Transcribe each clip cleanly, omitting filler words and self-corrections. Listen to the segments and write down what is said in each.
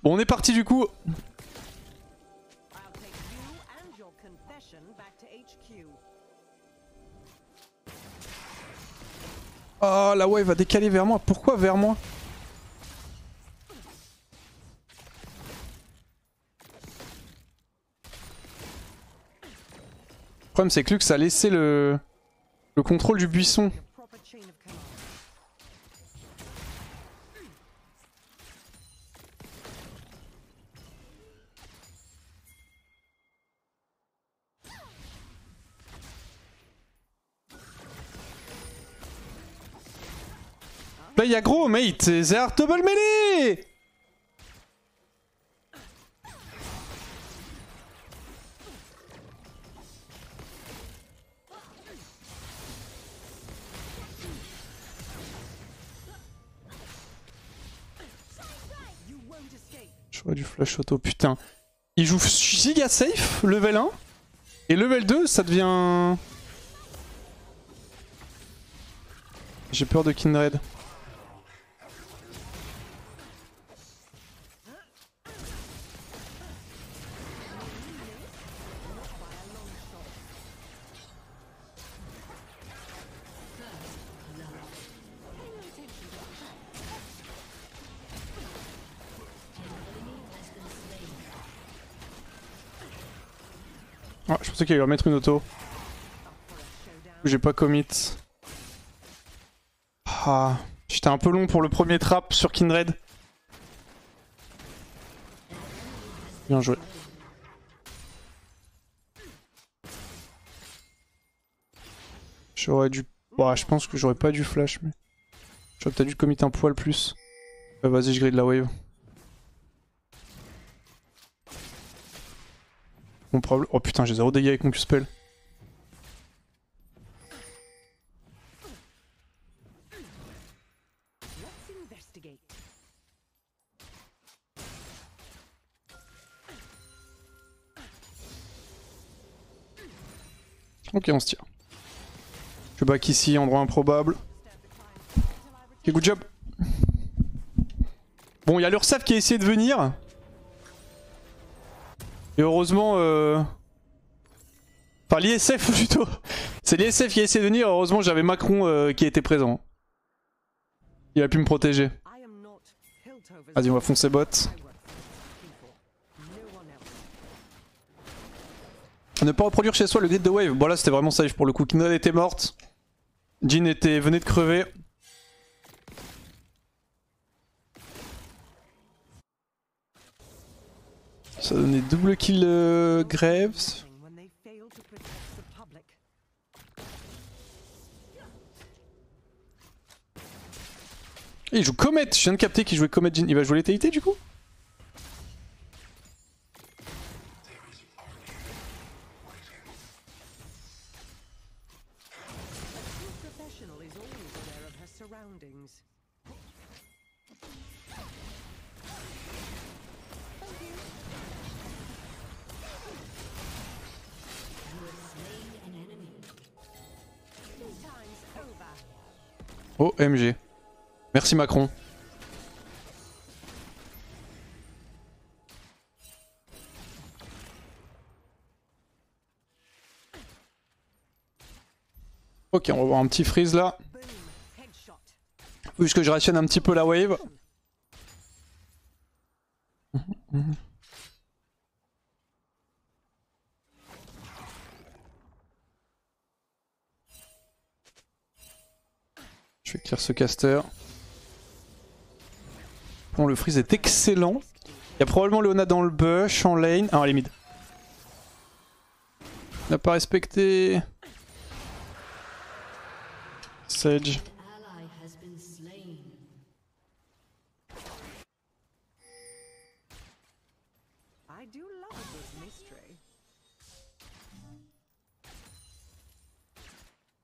Bon, on est parti du coup. Oh, la wave va décaler vers moi. Pourquoi vers moi? Le problème, c'est que Lux a laissé le contrôle du buisson. Là, il y a gros, mate. C'est Art double melee. J'aurais du flash auto, putain. Il joue giga safe, level 1. Et level 2, ça devient... J'ai peur de Kindred. Ah, je pensais qu'il allait leur mettre une auto. J'ai pas commit. Ah, j'étais un peu long pour le premier trap sur Kindred. Bien joué. J'aurais dû... Bah, je pense que j'aurais pas dû flash, mais... J'aurais peut-être dû commit un poil plus. Vas-y, je grille la wave. Bon, probable... Oh putain, j'ai 0 dégâts avec mon Q-spell. Ok, on se tire. Je back ici, endroit improbable. Ok, good job. Bon, il y a l'Ursaf qui a essayé de venir. Et heureusement... Enfin, l'ISF plutôt. C'est l'ISF qui a essayé de venir. Heureusement, j'avais Macron qui était présent. Il a pu me protéger. Vas-y, on va foncer bot. Ne pas reproduire chez soi le gate de wave. Bon, là, c'était vraiment safe pour le coup. Kindred était morte. Jhin venait de crever. Ça donnait double kill Graves. Et il joue Comet. Je viens de capter qu'il jouait Comet Jhin. Il va jouer l'étalité du coup? OMG. Merci Macron. Ok, on va voir un petit freeze là. Puisque je rationne un petit peu la wave. Je vais clear ce caster. Bon, le freeze est excellent. Il y a probablement Leona dans le bush, en lane. Ah, elle est mid. Il n'a pas respecté. Sage.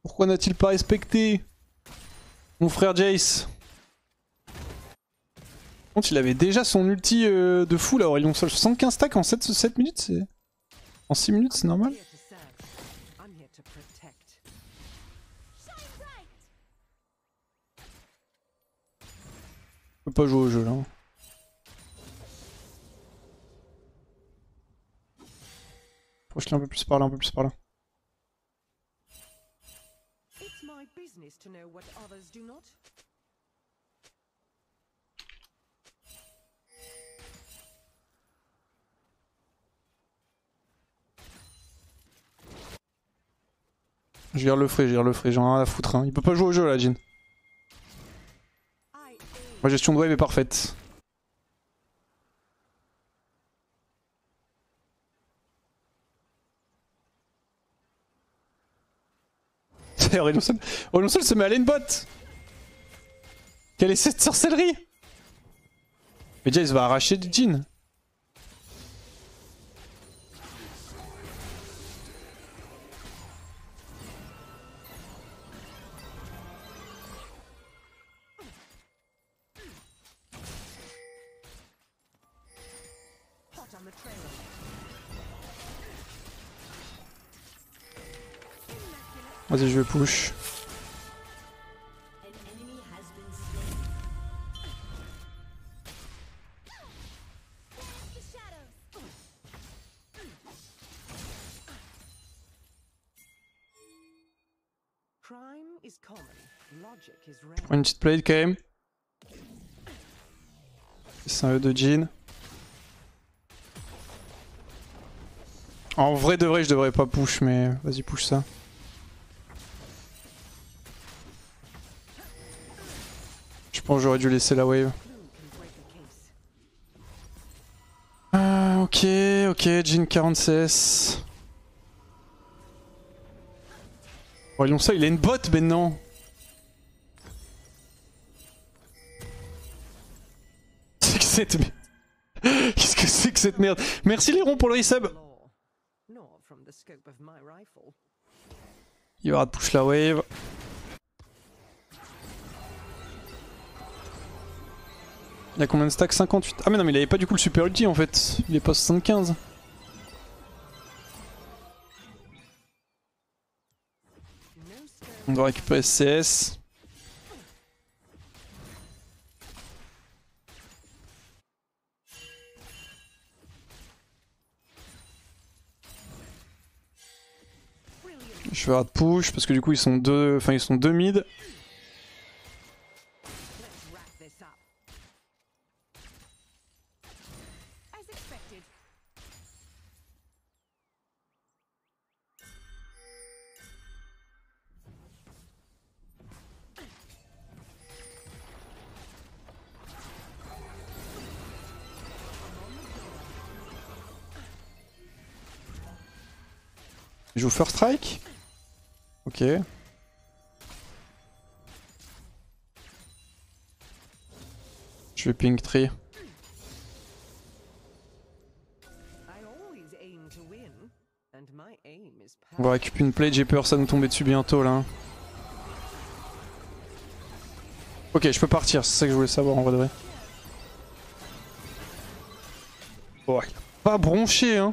Pourquoi n'a-t-il pas respecté mon frère Jace? Par contre, il avait déjà son ulti de fou là, Aurelion Sol. 75 stacks en 7 minutes, c'est... En 6 minutes, c'est normal. Je peux pas jouer au jeu là. Proche-le un peu plus par là, un peu plus par là. Je garde le frais, j'en ai rien à foutre. Hein. Il peut pas jouer au jeu là, Jhin. Ma gestion de wave est parfaite. Aurelion Sol se met à lane bot. Quelle est cette sorcellerie? Mais déjà il se va arracher de Jhin. Vas-y, je vais push. Je prends une petite plate quand même. C'est un E de Jhin. En vrai de vrai, je devrais pas push, mais vas-y, push ça. Je pense que j'aurais dû laisser la wave. Ok, Jhin 40 CS. Voyons ça, il a une botte maintenant. Qu'est-ce que c'est que cette merde? Merci Liron pour le resub. Il va push la wave. Il a combien de stacks? 58. Ah mais non mais il avait pas du coup le super ulti en fait. Il est pas 75. On doit récupérer CS. Je vais hard push parce que du coup ils sont deux, enfin ils sont deux mid. Il joue first strike. Ok. Je vais ping tree. On va récupérer une plate, j'ai peur ça nous tomber dessus bientôt là. Ok, je peux partir, c'est ça que je voulais savoir en vrai de vrai. Oh, il a pas bronché hein.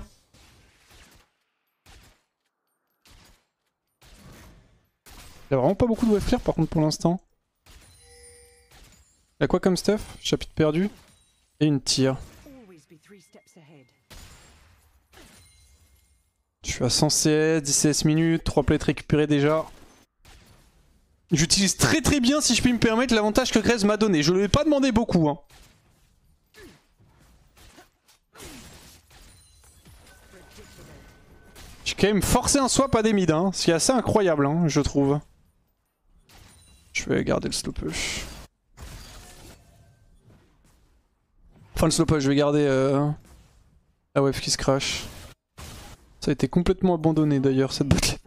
Il a vraiment pas beaucoup de wave clear par contre pour l'instant. Il a quoi comme stuff? Chapitre perdu. Et une tire. Je suis à 100 CS, 10 CS minutes, 3 plates récupérées déjà. J'utilise très très bien, si je puis me permettre, l'avantage que Graves m'a donné. Je ne lui ai pas demandé beaucoup. Hein. J'ai quand même forcé un swap à des mid, hein, ce qui est assez incroyable, hein, je trouve. Je vais garder le slow push. Enfin le slow push, je vais garder la wave qui se crash. Ça a été complètement abandonné d'ailleurs cette botlane.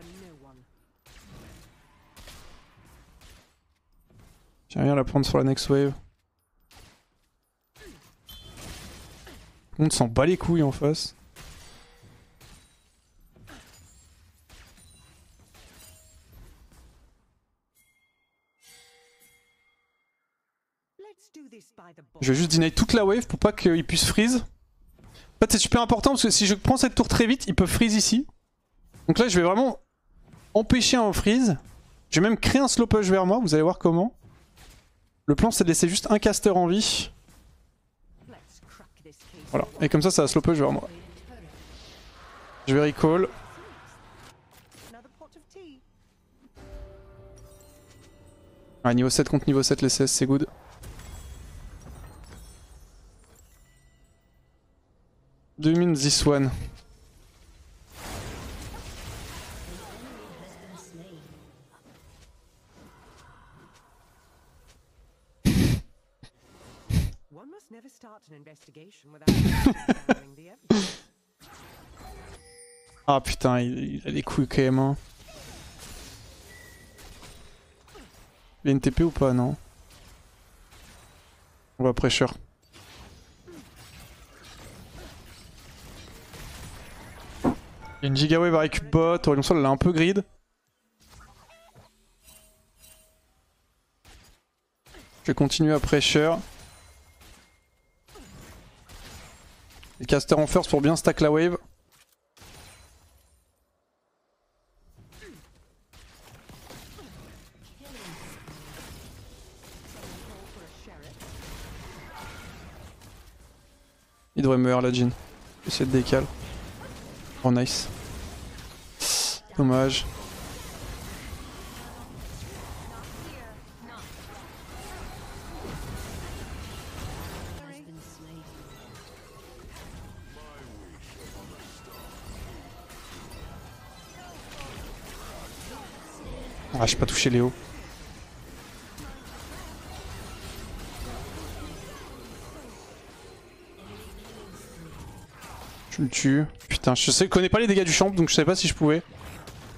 J'aimerais bien la prendre sur la next wave. On s'en bat les couilles en face. Je vais juste deny toute la wave pour pas qu'il puisse freeze. En fait c'est super important parce que si je prends cette tour très vite, il peut freeze ici. Donc là je vais vraiment empêcher un freeze. Je vais même créer un slow push vers moi, vous allez voir comment. Le plan c'est de laisser juste un caster en vie. Voilà, et comme ça ça va slow push vers moi. Je vais recall. Ah, niveau 7 contre niveau 7 les CS c'est good. Domine this one. Ah putain, il a les couilles quand même. Hein. Il y a une TP ou pas? Non. On va pressure. Il y a une Giga Wave à récup bot. Orion Sol elle a un peu grid. Je vais continuer à pressure. Les casters en first pour bien stack la wave. Il devrait mourir la Jhin. Essayer de décaler. Oh nice. Dommage. Ah, j'ai pas touché Léo. Je le tue. Putain, je connais pas les dégâts du champ, donc je savais pas si je pouvais.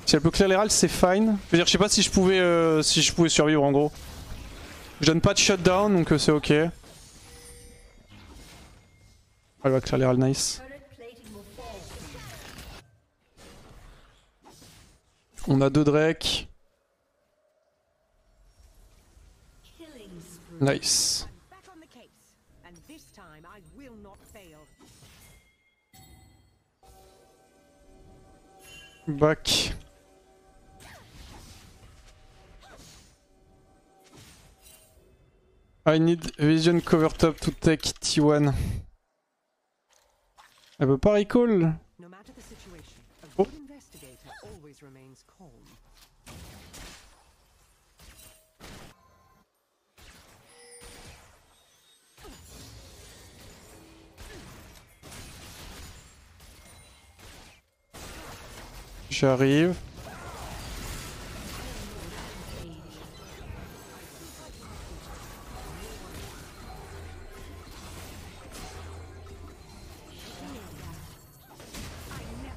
Si elle peut clear les rals, c'est fine. Je veux dire, je sais pas si je pouvais survivre en gros. Je donne pas de shutdown, donc c'est ok. Elle va clear les rals, nice. On a 2 Drake. Nice. Back. I need vision cover top to take T1. Elle veut pas recall. Oh. J'arrive.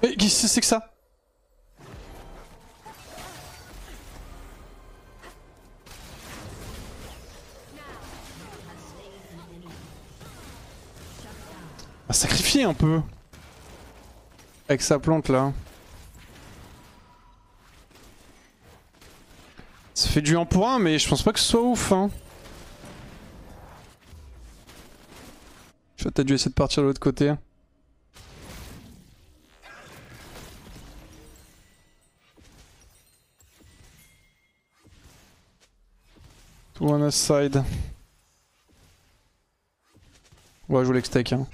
Mais qu'est-ce que c'est que ça? On va sacrifier un peu. Avec sa plante là. Ça fait du 1 pour 1, mais je pense pas que ce soit ouf. Hein. Je vais peut-être dû essayer de partir de l'autre côté. To one side. On va jouer l'extake. Hein.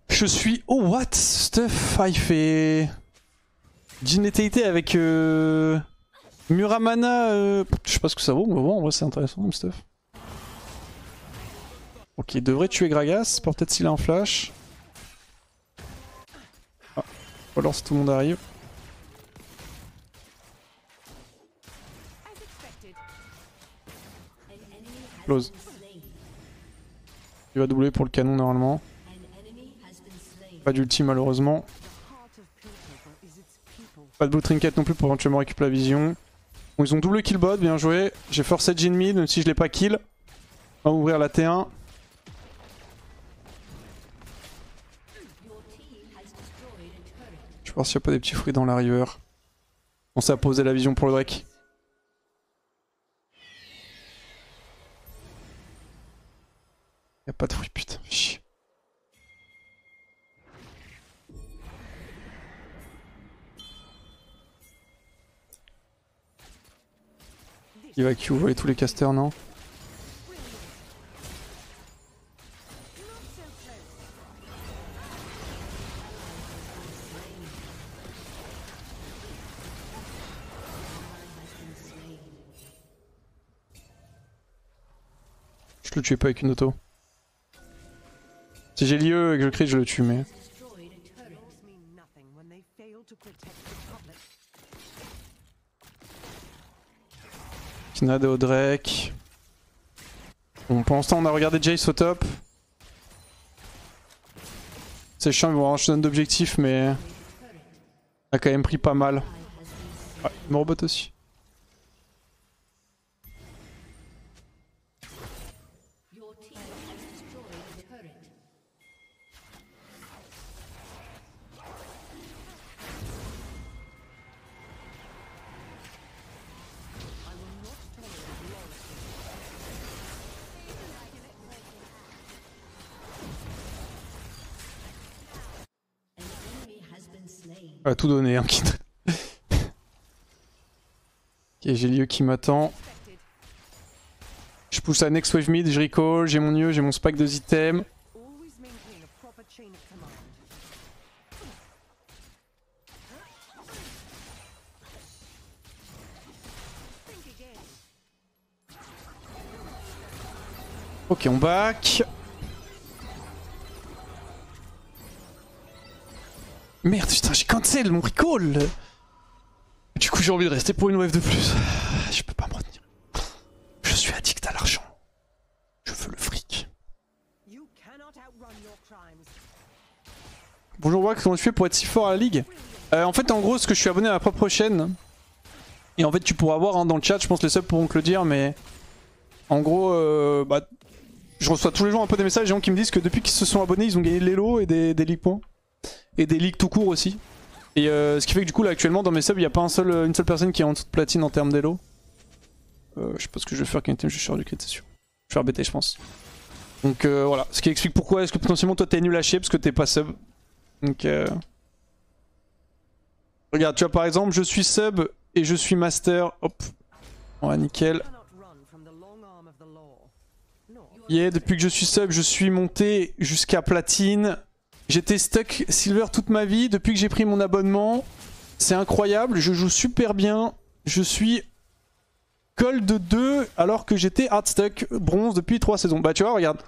Je suis... Oh what? Stuff, il fait... Jhin létalité avec... Muramana... Je sais pas ce que ça vaut, mais bon, en vrai c'est intéressant comme stuff. Ok, il devrait tuer Gragas, peut-être s'il a un flash. Ah, ou alors si tout le monde arrive. Close. Il va doubler pour le canon normalement. Pas d'ulti malheureusement. Pas de blue trinket non plus pour éventuellement récupérer la vision. Bon, ils ont double kill bot, bien joué. J'ai forcé Jhin mid même si je l'ai pas kill. On va ouvrir la T1. Je vais voir s'il n'y a pas des petits fruits dans la river. On s'est posé la vision pour le Drake. Y a pas de fruits, putain. Chier. Il va Q voler tous les casters, non? Je le tuais pas avec une auto. Si j'ai l'IE et que je crie, je le tue, mais... Kinad et Odrek. Bon, pour l'instant, on a regardé Jace au top. C'est chiant, ils vont avoir un shutdown d'objectif, mais... On a quand même pris pas mal. Ouais, il me robot aussi. On va tout donner, hein, Kid. Ok, j'ai l'IE qui m'attend. Je pousse à next wave mid, je recall, j'ai mon IE, j'ai mon spike de items. Ok, on back. Merde, putain, j'ai cancel mon recall. Du coup, j'ai envie de rester pour une wave de plus. Je peux pas me retenir. Je suis addict à l'argent. Je veux le fric. Bonjour Wax, comment tu fais pour être si fort à la ligue? En fait, en gros, ce que je suis abonné à ma propre chaîne. Et en fait, tu pourras voir hein, dans le chat, je pense que les subs pourront te le dire, mais... En gros, bah... Je reçois tous les jours un peu des messages, des gens qui me disent que depuis qu'ils se sont abonnés, ils ont gagné de l'elo et des league points. Et des ligues tout court aussi. Et ce qui fait que du coup là actuellement dans mes subs il n'y a pas une seule personne qui est en dessous de platine en termes d'elo. Je sais pas ce que je vais faire quand je suis sur du crit, c'est sûr. Je vais faire BT je pense. Donc voilà, ce qui explique pourquoi est-ce que potentiellement toi t'es nul à chier parce que t'es pas sub. Donc regarde, tu vois par exemple je suis sub et je suis master. Hop. Ouais nickel. Yeah, depuis que je suis sub je suis monté jusqu'à platine. J'étais stuck silver toute ma vie depuis que j'ai pris mon abonnement. C'est incroyable, je joue super bien. Je suis gold 2 alors que j'étais hard stuck bronze depuis 3 saisons. Bah tu vois, regarde.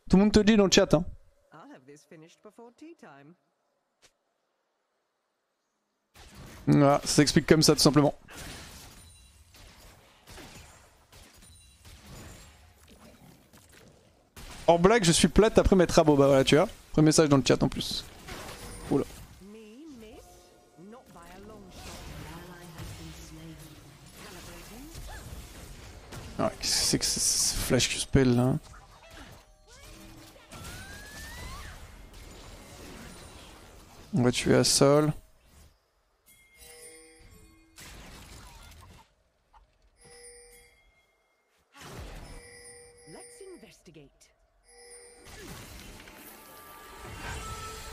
Tout le monde te le dit dans le chat. Hein. Voilà, ça s'explique comme ça tout simplement. Hors blague, je suis plate après m'être abo. Bah voilà, tu vois. Premier message dans le chat en plus. Oula. Ah, qu'est-ce que c'est que ce flash Q-spell là? On va tuer à sol.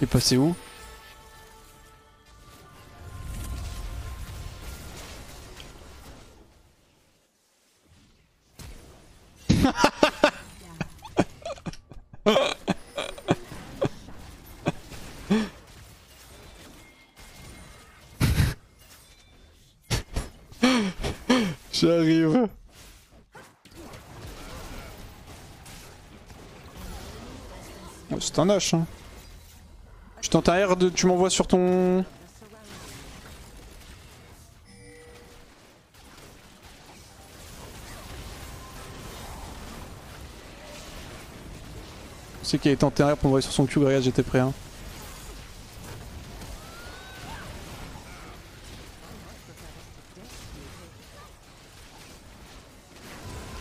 Il est passé où? J'arrive. C'est un H hein. Je tente un R, tu m'envoies sur ton... C'est qu'il a tenté un R pour m'envoyer sur son cul, regarde j'étais prêt hein.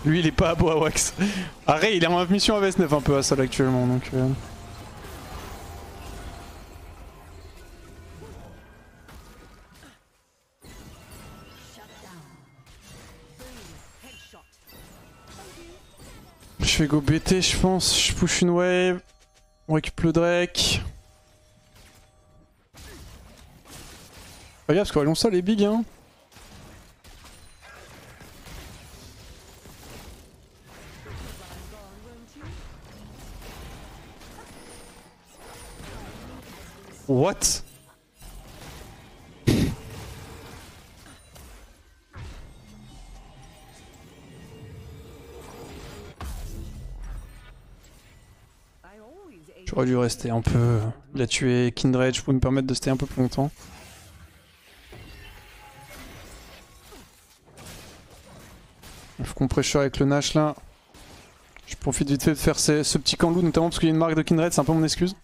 Lui il est pas à beau à Wax. Arrête, il est en mission à VS9 un peu à sol actuellement donc... Je vais go BT je pense, je push une wave. On récupère le Drake. Pas grave parce qu'on va ça les bigs hein. What? J'aurais dû rester un peu... Il a tué Kindred, je pouvais me permettre de rester un peu plus longtemps. Il faut qu'on pressure avec le Nash là. Je profite vite fait de faire ce petit Kanloo, notamment parce qu'il y a une marque de Kindred, c'est un peu mon excuse.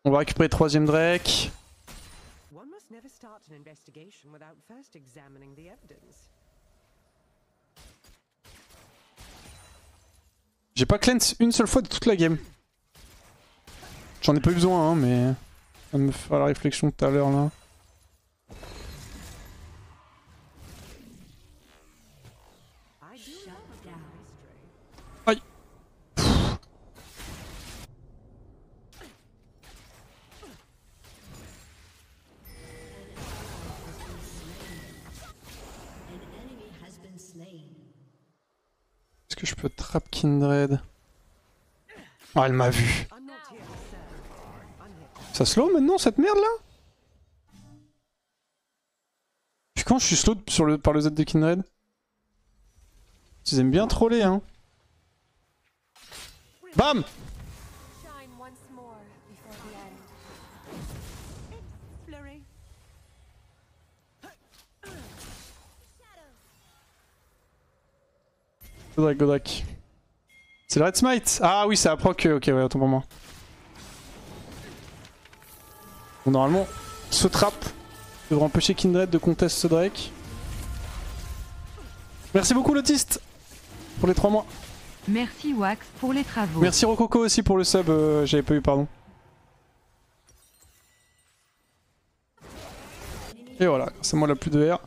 On va récupérer le 3ème Drake. J'ai pas cleanse une seule fois de toute la game. J'en ai pas eu besoin, hein, mais... Ça me fait la réflexion tout à l'heure là. Aïe. Est-ce que je peux trap Kindred? Ah, elle m'a vu. Ça slow maintenant cette merde là? Puis quand je suis slow par le Z de Kindred? Ils aiment bien troller hein. Bam! Godrak, Godrak. C'est le Red Smite! Ah oui, c'est à proc, ok, ouais, autant pour moi. Bon, normalement, ce trap devrait empêcher Kindred de contest ce Drake. Merci beaucoup l'autiste pour les 3 mois. Merci Wax pour les travaux. Merci Rococo aussi pour le sub, j'avais pas eu, pardon. Et voilà, c'est moi la plus de R.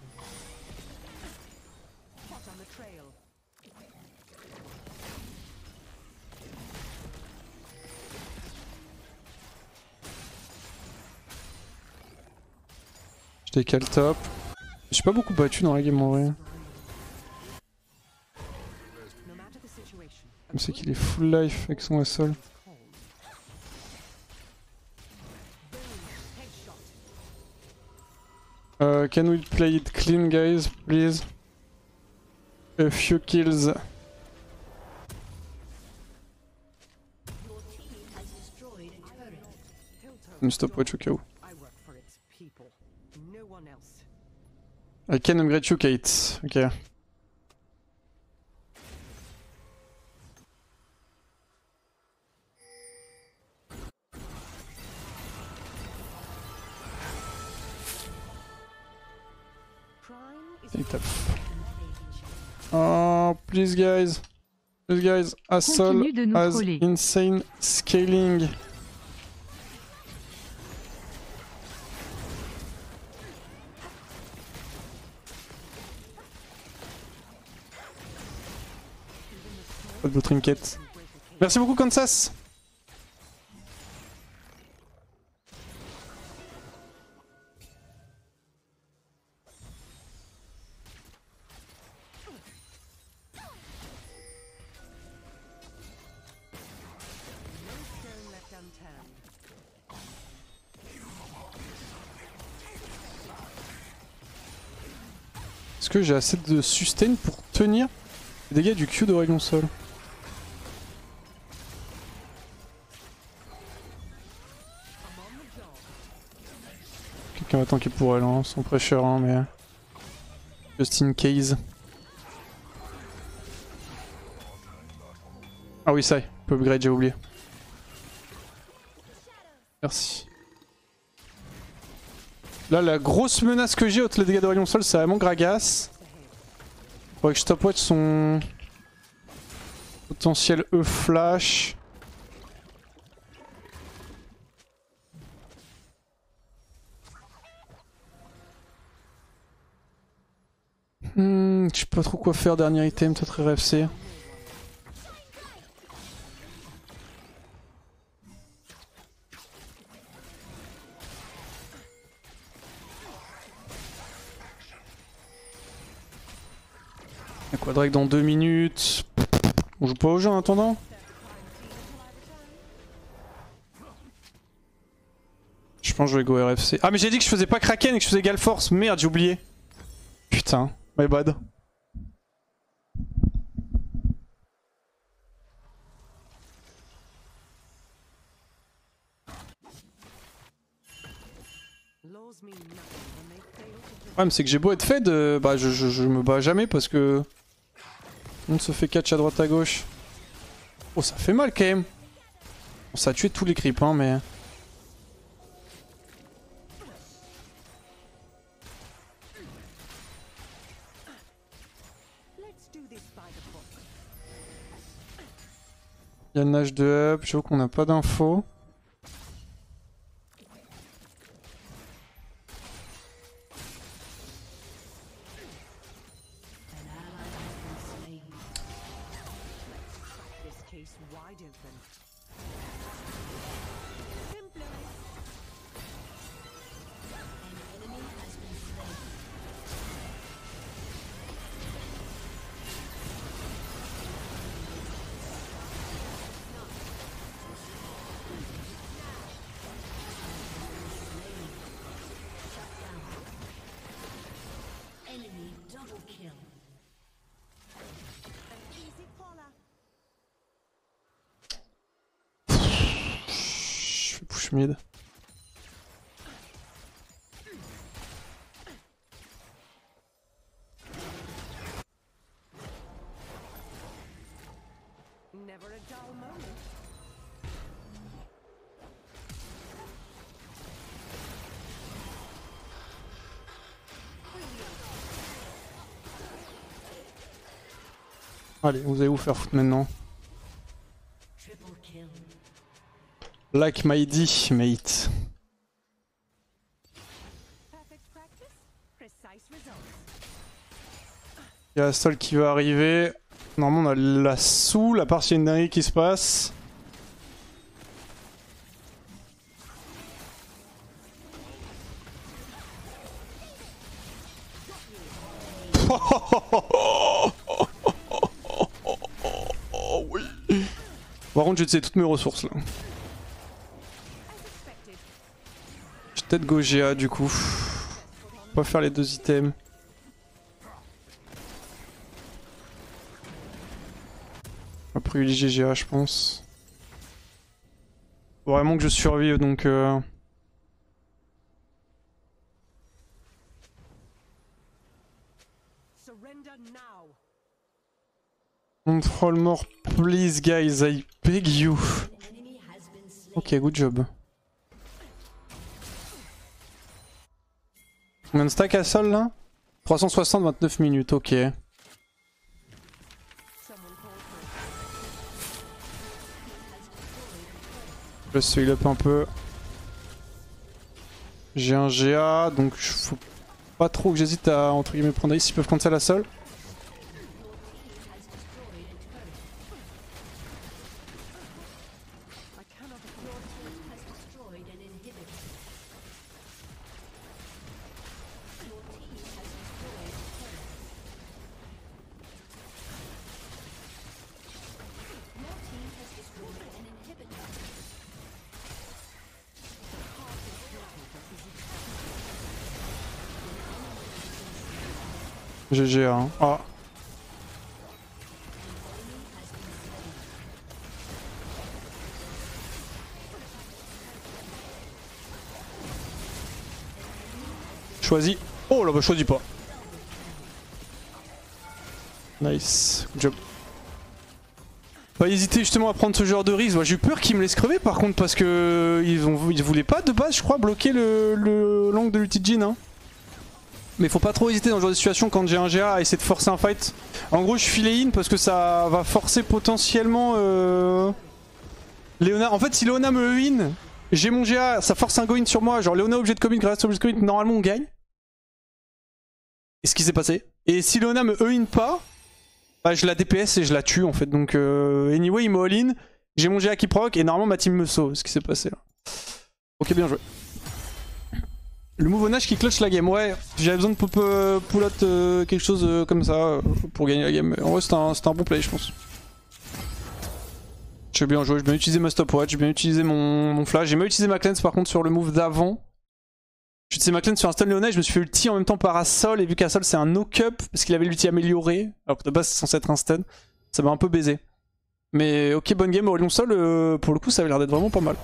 Je décale top. Je suis pas beaucoup battu dans la game en vrai. Je sais qu'il est full life avec son sol. Can we play it clean guys, please? A few kills. Une stopwatch au cas où. I can upgrade you, Kate. Ok. Oh, please guys. Please guys. Assault has insane scaling. Pas de trinket. Merci beaucoup Kansas. Est-ce que j'ai assez de sustain pour tenir les dégâts du Q de Rayon Sol? Quelqu'un va tanker pour elle, hein, sans pressure, hein, mais... Just in case. Ah oui, ça y est, peut upgrade, j'ai oublié. Merci. Là, la grosse menace que j'ai au les dégâts de Rayon Sol, c'est vraiment Gragas. Faudrait que je stopwatch son potentiel E-flash. Je sais pas trop quoi faire, dernier item, peut-être RFC. Quadrake dans 2 minutes. On joue pas au jeu en attendant? Je pense que je vais go RFC. Ah mais j'ai dit que je faisais pas Kraken et que je faisais Galforce. Merde, j'ai oublié. Putain, my bad. problème c'est que j'ai beau être fed, bah je me bats jamais parce que on se fait catch à droite à gauche. Oh ça fait mal quand même. Bon, ça a tué tous les creeps hein mais... Il y a le nage de up, j'avoue qu'on n'a pas d'infos. Je vais push mid. Allez, vous allez vous faire foutre maintenant. Like my D, mate. Il y a la Sol qui va arriver. Normalement on a la Soul, à part s'il y a une dinguerie qui se passe. Oui. Par contre j'ai utilisé toutes mes ressources là. Je vais peut-être go GA du coup. On va faire les deux items. On va privilégier GA je pense. Faut vraiment que je survive donc Control more please guys, I beg you. Ok, good job. Combien de stack à sol là? 360, 29 minutes, ok. Je laisse heal up un peu. J'ai un GA, donc faut pas trop que j'hésite à entre guillemets prendre ici, ils peuvent cancel à sol. GG hein. Ah. Choisis. Oh là bah choisis pas. Nice. Good job. Pas hésiter justement à prendre ce genre de risque. J'ai eu peur qu'ils me laissent crever par contre parce que ils voulaient pas de base je crois bloquer l'angle de l'ulti de Jhin hein. Mais faut pas trop hésiter dans ce genre de situation quand j'ai un GA à essayer de forcer un fight. En gros je suis in parce que ça va forcer potentiellement Leona. En fait si Leona me win, j'ai mon GA, ça force un go-in sur moi. Genre Leona obligé de commit, grâce obligé de commit, normalement on gagne. Et ce qui s'est passé. Et si Leona me in pas, bah je la DPS et je la tue en fait. Donc anyway il me all-in, j'ai mon GA qui proc et normalement ma team me sauve. Ce qui s'est passé là. Ok bien joué. Le move Nage qui clutch la game, ouais, j'avais besoin de pull out quelque chose comme ça pour gagner la game. En vrai c'était un bon play je pense. J'ai bien joué, j'ai bien utilisé ma stopwatch, j'ai bien utilisé mon flash, j'ai mal utilisé ma cleanse par contre sur le move d'avant. J'ai utilisé ma cleanse sur un stun Leona et je me suis fait ulti en même temps par Assol et vu qu'Assol c'est un no-cup parce qu'il avait l'ulti amélioré, alors que de base c'est censé être un stun, ça m'a un peu baisé. Mais ok bonne game, Aurelion Sol pour le coup ça avait l'air d'être vraiment pas mal.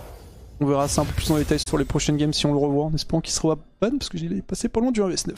On verra ça un peu plus en détail sur les prochaines games si on le revoit en espérant qu'il sera bon parce que j'ai passé pas loin du 1vs9.